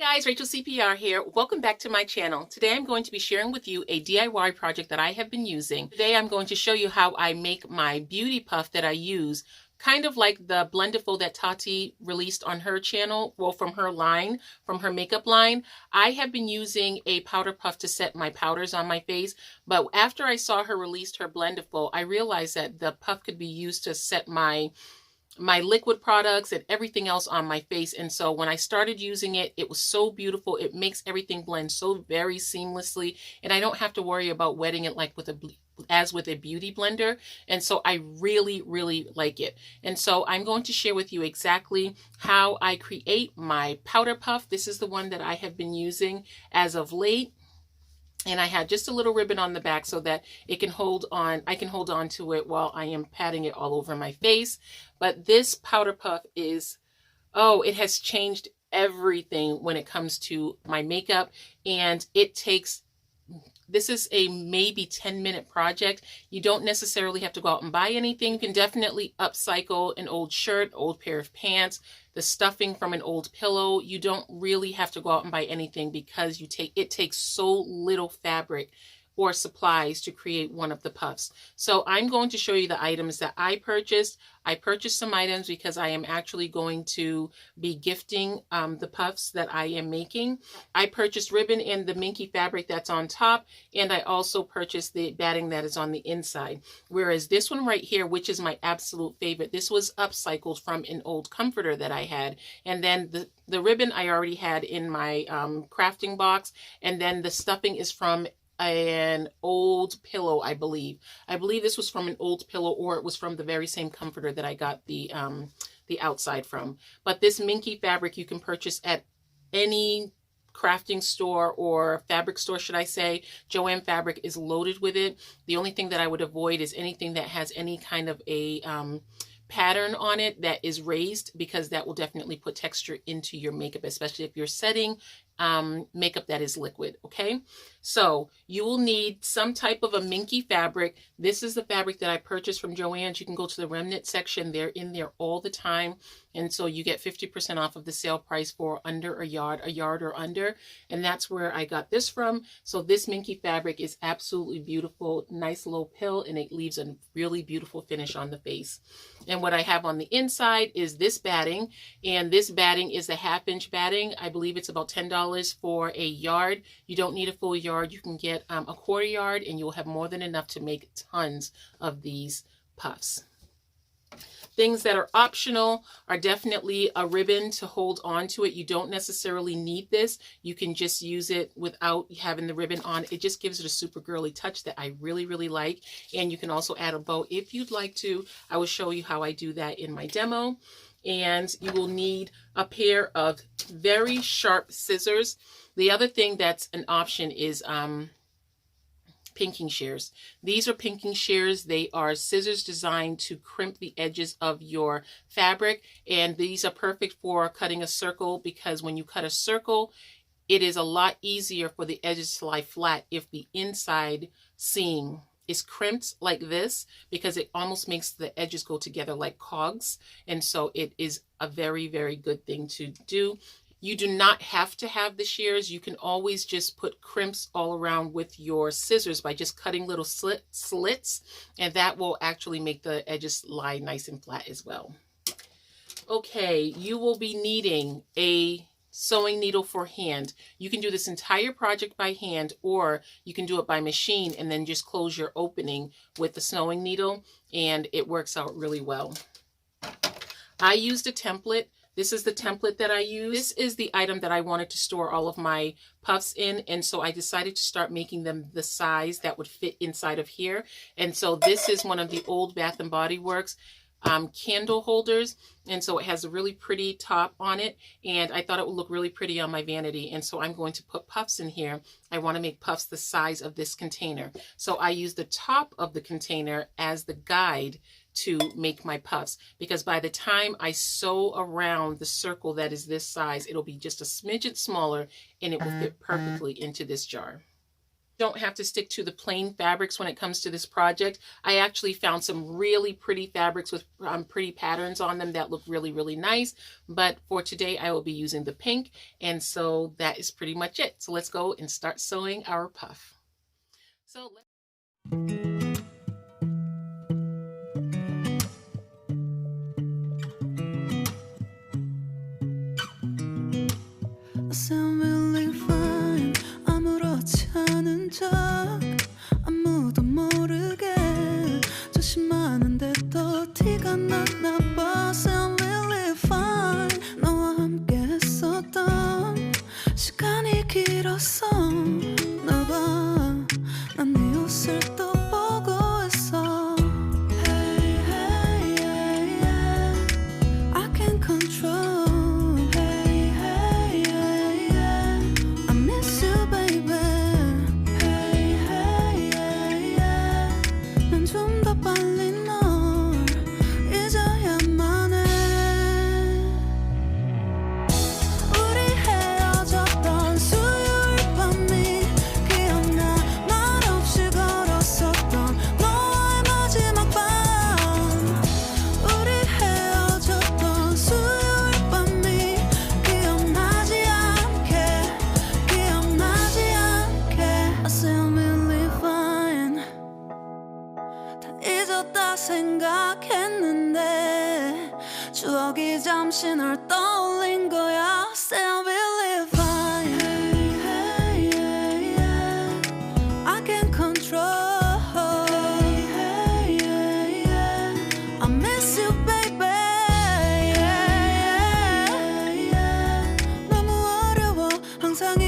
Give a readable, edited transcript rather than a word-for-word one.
Guys, rachaelcprhair here. Welcome back to my channel. Today I'm going to be sharing with you a DIY project that I have been using. Today I'm going to show you how I make my beauty puff that I use, kind of like the blended faux that Tati released on her channel, well, from her line, from her makeup line. I have been using a powder puff to set my powders on my face, but after I saw her release her blended faux, I realized that the puff could be used to set my liquid products and everything else on my face. And so when I started using it, it was so beautiful. It makes everything blend so very seamlessly, and I don't have to worry about wetting it like with a beauty blender. And so I really like it. And so I'm going to share with you exactly how I create my powder puff. This is the one that I have been using as of late. And I had just a little ribbon on the back so that it can hold on, I can hold on to it while I am patting it all over my face. But this powder puff is, oh, it has changed everything when it comes to my makeup. And it takes, this is a maybe 10-minute project. You don't necessarily have to go out and buy anything. You can definitely upcycle an old shirt, old pair of pants, the stuffing from an old pillow. You don't really have to go out and buy anything because it takes so little fabric or supplies to create one of the puffs. So I'm going to show you the items that I purchased. I purchased some items because I am actually going to be gifting the puffs that I am making. I purchased ribbon and the minky fabric that's on top, and I also purchased the batting that is on the inside. Whereas this one right here, which is my absolute favorite, this was upcycled from an old comforter that I had. And then the ribbon I already had in my crafting box, and then the stuffing is from an old pillow, I believe. I believe this was from an old pillow, or it was from the very same comforter that I got the outside from. But this minky fabric you can purchase at any crafting store or fabric store, should I say. Joanne fabric is loaded with it. The only thing that I would avoid is anything that has any kind of a pattern on it that is raised, because that will definitely put texture into your makeup, especially if you're setting makeup that is liquid. Okay, so you will need some type of a minky fabric. This is the fabric that I purchased from Joanne. You can go to the remnant section. They're in there all the time, and so you get 50% off of the sale price for under a yard or under, and that's where I got this from. So this minky fabric is absolutely beautiful, nice low pill, and it leaves a really beautiful finish on the face. And what I have on the inside is this batting, and this batting is a 1/2-inch batting. I believe it's about $10 for a yard. You don't need a full yard. You can get a 1/4 yard, and you'll have more than enough to make tons of these puffs. Things that are optional are definitely a ribbon to hold on to it. You don't necessarily need this. You can just use it without having the ribbon on. It just gives it a super girly touch that I really like. And you can also add a bow if you'd like to. I will show you how I do that in my demo. And you will need a pair of very sharp scissors. The other thing that's an option is pinking shears. These are pinking shears. They are scissors designed to crimp the edges of your fabric, and these are perfect for cutting a circle, because when you cut a circle, it is a lot easier for the edges to lie flat if the inside seam is crimped like this, because it almost makes the edges go together like cogs. And so it is a very good thing to do. You do not have to have the shears. You can always just put crimps all around with your scissors by just cutting little slits, and that will actually make the edges lie nice and flat as well. Okay, you will be needing a sewing needle for hand. You can do this entire project by hand, or you can do it by machine and then just close your opening with the sewing needle, and it works out really well. I used a template. This is the template that I use. This is the item that I wanted to store all of my puffs in, and so I decided to start making them the size that would fit inside of here. And so this is one of the old Bath & Body Works candle holders, and so it has a really pretty top on it, and I thought it would look really pretty on my vanity, and so I'm going to put puffs in here. I want to make puffs the size of this container, so I use the top of the container as the guide to make my puffs, because by the time I sew around the circle that is this size, it'll be just a smidget smaller, and it will fit perfectly into this jar. don't have to stick to the plain fabrics when it comes to this project. I actually found some really pretty fabrics with pretty patterns on them that look really, really nice. But for today, I will be using the pink. And so that is pretty much it. So let's go and start sewing our puff. So I sound really fine. 아무렇지 않은 척 아무도 모르게 조심하는데 또 티가 났나 봐. Sound really fine. 너와 함께 했었던 시간이 길었어. 나 봐. 난 네 옷을 또 보고 있어. Hey, hey, yeah, yeah. I can't control. 생각했는데 추억이 잠시 널 떠올린 거야. Still really fine. Hey, hey, yeah, yeah. I can't control. Hey, hey, yeah, yeah. I miss you, baby. Yeah, yeah, yeah. 너무 어려워 항상